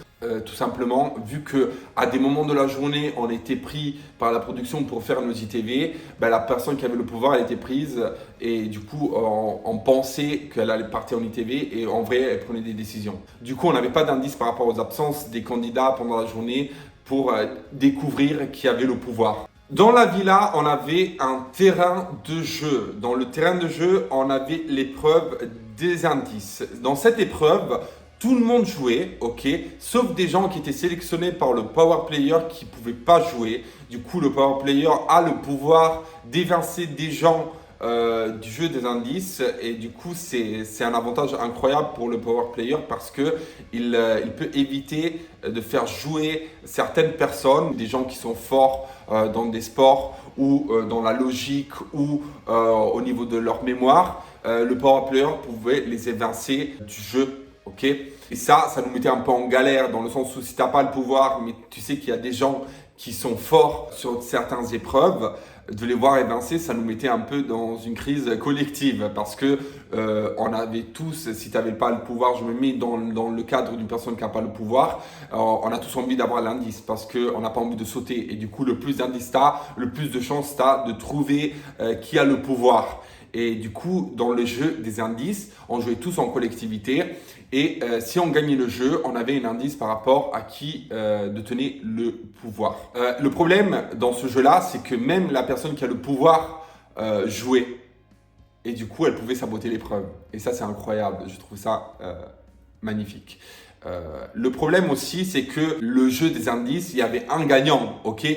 Tout simplement, vu que à des moments de la journée, on était pris par la production pour faire nos ITV, ben, la personne qui avait le pouvoir, elle était prise et du coup, on pensait qu'elle allait partir en ITV et en vrai, elle prenait des décisions. Du coup, on n'avait pas d'indice par rapport aux absences des candidats pendant la journée pour découvrir qui avait le pouvoir. Dans la villa, on avait un terrain de jeu. Dans le terrain de jeu, on avait l'épreuve des indices. Dans cette épreuve, tout le monde jouait, ok, sauf des gens qui étaient sélectionnés par le Power Player qui ne pouvaient pas jouer. Du coup, le Power Player a le pouvoir d'évincer des gens du jeu des indices et du coup c'est un avantage incroyable pour le power player parce que il peut éviter de faire jouer certaines personnes, des gens qui sont forts dans des sports ou dans la logique ou au niveau de leur mémoire. Le power player pouvait les évincer du jeu, ok? Et ça nous mettait un peu en galère dans le sens où si t'as pas le pouvoir, mais tu sais qu'il y a des gens qui sont forts sur certaines épreuves, de les voir évincer, ça nous mettait un peu dans une crise collective parce que on avait tous, si tu n'avais pas le pouvoir, je me mets dans le cadre d'une personne qui n'a pas le pouvoir, on a tous envie d'avoir l'indice parce qu'on n'a pas envie de sauter et du coup le plus d'indices t'as, le plus de chances t'as de trouver qui a le pouvoir. Et du coup, dans le jeu des indices, on jouait tous en collectivité. Et si on gagnait le jeu, on avait un indice par rapport à qui détenait le pouvoir. Le problème dans ce jeu-là, c'est que même la personne qui a le pouvoir jouait. Et du coup, elle pouvait saboter l'épreuve. Et ça, c'est incroyable. Je trouve ça magnifique. Le problème aussi, c'est que le jeu des indices, il y avait un gagnant, ok ?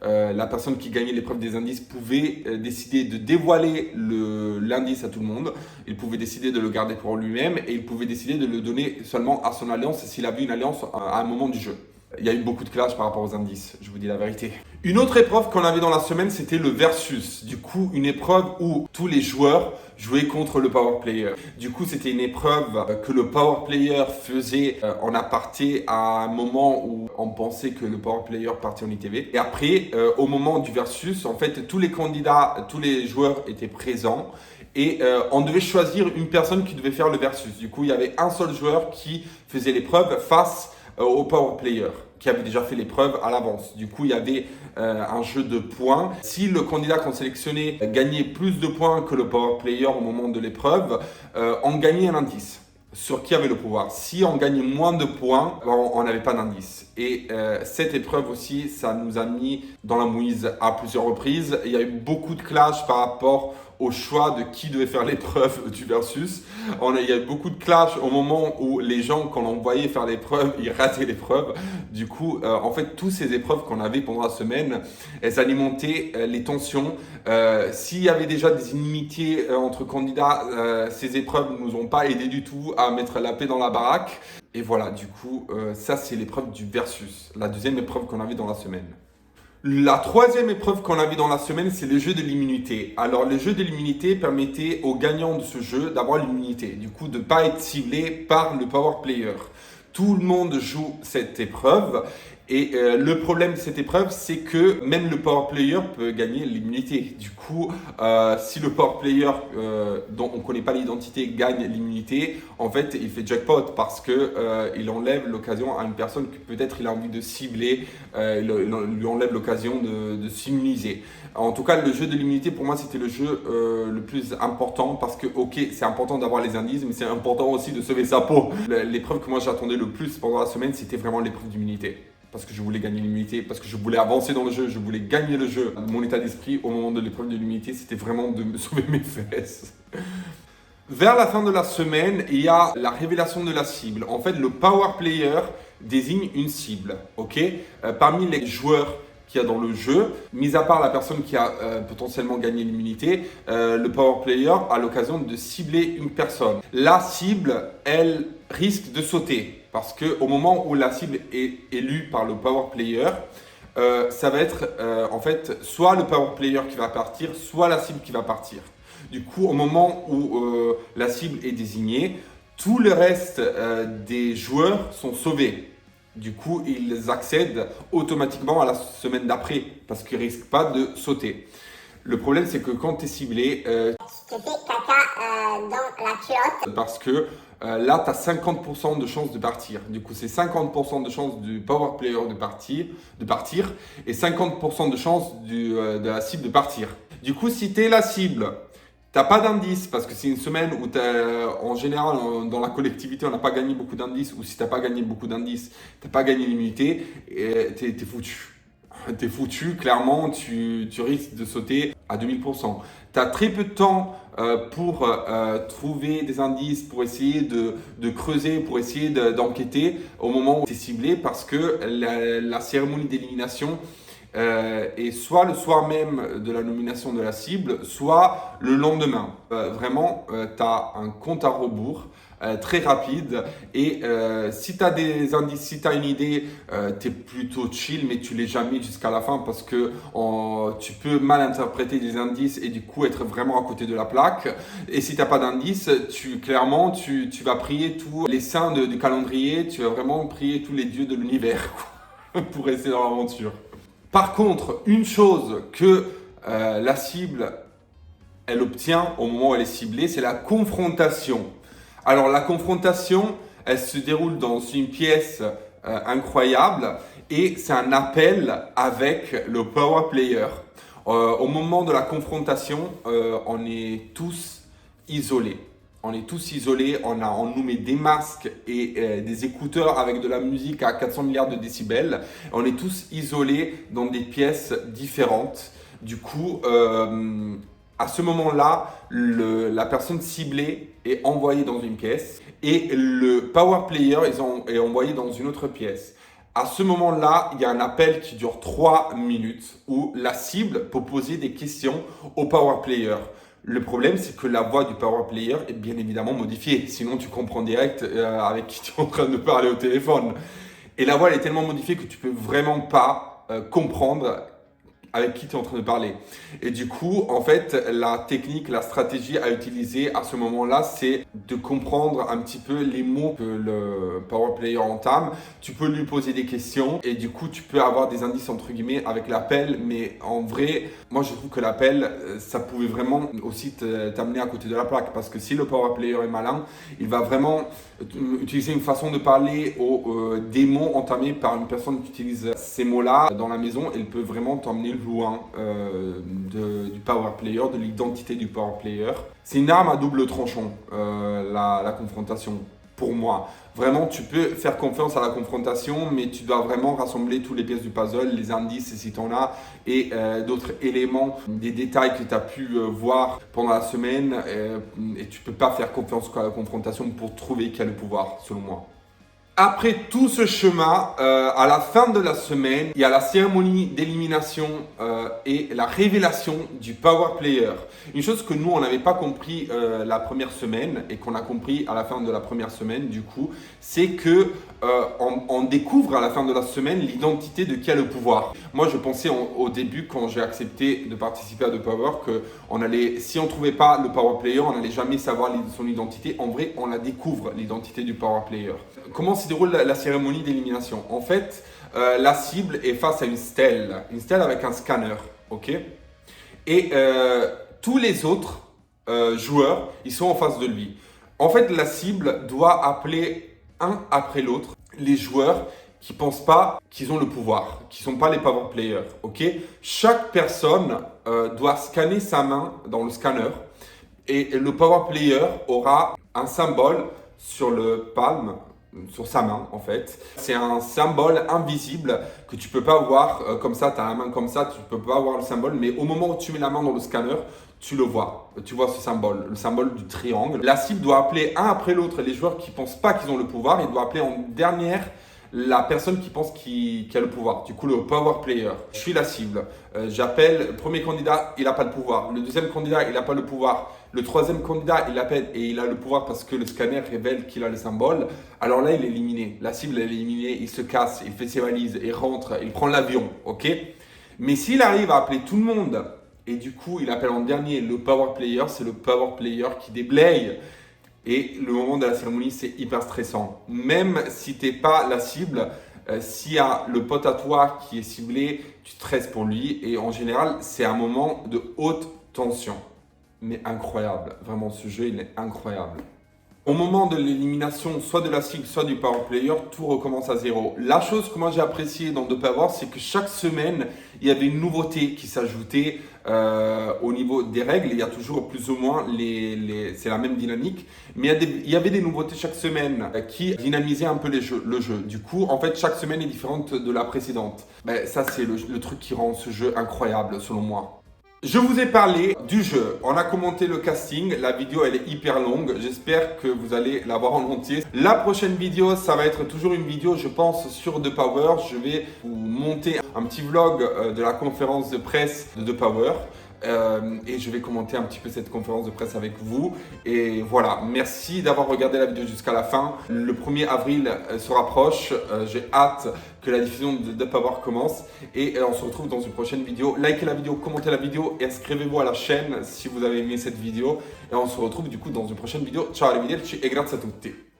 La personne qui gagnait l'épreuve des indices pouvait décider de dévoiler l'indice à tout le monde. Il pouvait décider de le garder pour lui-même et il pouvait décider de le donner seulement à son alliance s'il avait une alliance à un moment du jeu. Il y a eu beaucoup de clash par rapport aux indices, je vous dis la vérité. Une autre épreuve qu'on avait dans la semaine, c'était le versus. Du coup, une épreuve où tous les joueurs jouaient contre le power player. Du coup, c'était une épreuve que le power player faisait en aparté à un moment où on pensait que le power player partait en ITV. Et après, au moment du versus, en fait, tous les candidats, tous les joueurs étaient présents. Et on devait choisir une personne qui devait faire le versus. Du coup, il y avait un seul joueur qui faisait l'épreuve face au power player qui avait déjà fait l'épreuve à l'avance. Du coup, il y avait un jeu de points. Si le candidat qu'on sélectionnait gagnait plus de points que le power player au moment de l'épreuve, on gagnait un indice sur qui avait le pouvoir. Si on gagnait moins de points, on n'avait pas d'indice. Et cette épreuve aussi, ça nous a mis dans la mouise à plusieurs reprises. Il y a eu beaucoup de clash par rapport au choix de qui devait faire l'épreuve du versus. Il y a eu beaucoup de clash au moment où les gens, quand on voyait faire l'épreuve, ils rataient l'épreuve. Du coup, en fait, toutes ces épreuves qu'on avait pendant la semaine, elles alimentaient les tensions. S'il y avait déjà des inimitiés entre candidats, ces épreuves ne nous ont pas aidé du tout à mettre la paix dans la baraque. Et voilà, du coup, ça c'est l'épreuve du versus, la deuxième épreuve qu'on avait dans la semaine. La troisième épreuve qu'on a vue dans la semaine, c'est le jeu de l'immunité. Alors, le jeu de l'immunité permettait aux gagnants de ce jeu d'avoir l'immunité. Du coup, de ne pas être ciblé par le power player. Tout le monde joue cette épreuve. Et le problème de cette épreuve, c'est que même le power player peut gagner l'immunité. Du coup, si le power player dont on ne connaît pas l'identité gagne l'immunité, en fait, il fait jackpot parce que il enlève l'occasion à une personne que peut-être il a envie de cibler, il lui enlève l'occasion de s'immuniser. En tout cas, le jeu de l'immunité, pour moi, c'était le jeu le plus important parce que, ok, c'est important d'avoir les indices, mais c'est important aussi de sauver sa peau. L'épreuve que moi j'attendais le plus pendant la semaine, c'était vraiment l'épreuve d'immunité. Parce que je voulais gagner l'immunité, parce que je voulais avancer dans le jeu, je voulais gagner le jeu. Mon état d'esprit au moment de l'épreuve de l'immunité, c'était vraiment de me sauver mes fesses. Vers la fin de la semaine, il y a la révélation de la cible. En fait, le power player désigne une cible, ok? Parmi les joueurs qu'il y a dans le jeu, mis à part la personne qui a potentiellement gagné l'immunité, le power player a l'occasion de cibler une personne. La cible, elle risque de sauter parce qu'au moment où la cible est élue par le power player, ça va être en fait soit le power player qui va partir, soit la cible qui va partir. Du coup, au moment où la cible est désignée, tout le reste des joueurs sont sauvés. Du coup, ils accèdent automatiquement à la semaine d'après parce qu'ils ne risquent pas de sauter. Le problème, c'est que quand tu es ciblé, tu te fais caca dans la culotte. Parce que là, tu as 50% de chances de partir. Du coup, c'est 50% de chances du power player de partir et 50% de chances de la cible de partir. Du coup, si tu es la cible, t'as pas d'indice parce que c'est une semaine où en général dans la collectivité on n'a pas gagné beaucoup d'indices ou si t'as pas gagné beaucoup d'indices, t'as pas gagné l'immunité et t'es foutu. T'es foutu, clairement, tu risques de sauter à 2000%. T'as très peu de temps pour trouver des indices, pour essayer de creuser, pour essayer d'enquêter au moment où tu es ciblé parce que la cérémonie d'élimination et soit le soir même de la nomination de la cible, soit le lendemain. Vraiment, tu as un compte à rebours très rapide et si tu as des indices, si tu as une idée, tu es plutôt chill mais tu l'es jamais jusqu'à la fin parce que tu peux mal interpréter des indices et du coup être vraiment à côté de la plaque. Et si tu n'as pas d'indices, clairement tu vas prier tous les saints du calendrier, tu vas vraiment prier tous les dieux de l'univers pour rester dans l'aventure. Par contre, une chose que la cible elle obtient au moment où elle est ciblée, c'est la confrontation. Alors la confrontation, elle se déroule dans une pièce incroyable et c'est un appel avec le Power Player. Au moment de la confrontation, on est tous isolés. On est tous isolés, on nous met des masques et des écouteurs avec de la musique à 400 milliards de décibels. On est tous isolés dans des pièces différentes. Du coup, à ce moment-là, la personne ciblée est envoyée dans une pièce et le Power Player est envoyé dans une autre pièce. À ce moment-là, il y a un appel qui dure 3 minutes où la cible peut poser des questions au Power Player. Le problème, c'est que la voix du Power Player est bien évidemment modifiée. Sinon, tu comprends direct avec qui tu es en train de parler au téléphone. Et la voix, elle est tellement modifiée que tu peux vraiment pas comprendre avec qui tu es en train de parler. Et du coup, en fait, la technique, la stratégie à utiliser à ce moment-là, c'est de comprendre un petit peu les mots que le Power Player entame. Tu peux lui poser des questions et du coup, tu peux avoir des indices entre guillemets avec l'appel. Mais en vrai, moi, je trouve que l'appel, ça pouvait vraiment aussi t'amener à côté de la plaque. Parce que si le Power Player est malin, il va vraiment utiliser une façon de parler des mots entamés par une personne qui utilise ces mots-là dans la maison. Elle peut vraiment t'emmener loin du Power Player, de l'identité du Power Player. C'est une arme à double tranchant, la confrontation, pour moi. Vraiment, tu peux faire confiance à la confrontation, mais tu dois vraiment rassembler toutes les pièces du puzzle, les indices si tu en as, et d'autres éléments, des détails que tu as pu voir pendant la semaine, et tu peux pas faire confiance à la confrontation pour trouver qui a le pouvoir, selon moi. Après tout ce chemin, à la fin de la semaine, il y a la cérémonie d'élimination et la révélation du Power Player. Une chose que nous, on n'avait pas compris la première semaine et qu'on a compris à la fin de la première semaine, du coup, c'est que on découvre à la fin de la semaine l'identité de qui a le pouvoir. Moi, je pensais au début, quand j'ai accepté de participer à The Power, que si on ne trouvait pas le Power Player, on n'allait jamais savoir son identité. En vrai, on la découvre, l'identité du Power Player. Comment se déroule la cérémonie d'élimination? En fait, la cible est face à une stèle avec un scanner, ok? Et tous les autres joueurs, ils sont en face de lui. En fait, la cible doit appeler un après l'autre les joueurs qui ne pensent pas qu'ils ont le pouvoir, qui ne sont pas les power players, ok? Chaque personne doit scanner sa main dans le scanner et le power player aura un symbole sur le palme, sur sa main en fait. C'est un symbole invisible que tu peux pas voir comme ça, tu as la main comme ça, tu peux pas voir le symbole, mais au moment où tu mets la main dans le scanner, tu le vois. Tu vois ce symbole, le symbole du triangle. La cible doit appeler un après l'autre les joueurs qui pensent pas qu'ils ont le pouvoir. Il doit appeler en dernière la personne qui pense qu'il a le pouvoir. Du coup, le power player. Je suis la cible. J'appelle le premier candidat, il n'a pas le pouvoir. Le deuxième candidat, il n'a pas le pouvoir. Le troisième candidat, il appelle et il a le pouvoir parce que le scanner révèle qu'il a le symbole. Alors là, il est éliminé. La cible, elle est éliminée. Il se casse, il fait ses valises, il rentre, il prend l'avion. Ok? Mais s'il arrive à appeler tout le monde et du coup, il appelle en dernier le power player, c'est le power player qui déblaye. Et le moment de la cérémonie, c'est hyper stressant. Même si tu n'es pas la cible, s'il y a le pote à toi qui est ciblé, tu stresses pour lui. Et en général, c'est un moment de haute tension. Mais incroyable. Vraiment, ce jeu, il est incroyable. Au moment de l'élimination, soit de la cible, soit du power player, tout recommence à zéro. La chose que moi j'ai appréciée dans The Power, c'est que chaque semaine, il y avait une nouveauté qui s'ajoutait au niveau des règles. Il y a toujours plus ou moins, c'est la même dynamique. Mais il y avait des nouveautés chaque semaine qui dynamisaient un peu le jeu. Du coup, en fait, chaque semaine est différente de la précédente. Ça, c'est le truc qui rend ce jeu incroyable, selon moi. Je vous ai parlé du jeu, on a commenté le casting, la vidéo elle est hyper longue, j'espère que vous allez la voir en entier. La prochaine vidéo, ça va être toujours une vidéo je pense sur The Power, je vais vous monter un petit vlog de la conférence de presse de The Power. Et je vais commenter un petit peu cette conférence de presse avec vous. Et voilà, merci d'avoir regardé la vidéo jusqu'à la fin. Le 1er avril se rapproche. J'ai hâte que la diffusion de The Power commence. Et on se retrouve dans une prochaine vidéo. Likez la vidéo, commentez la vidéo et inscrivez-vous à la chaîne si vous avez aimé cette vidéo. Et on se retrouve du coup dans une prochaine vidéo. Ciao, arrivederci et grazie a tutti.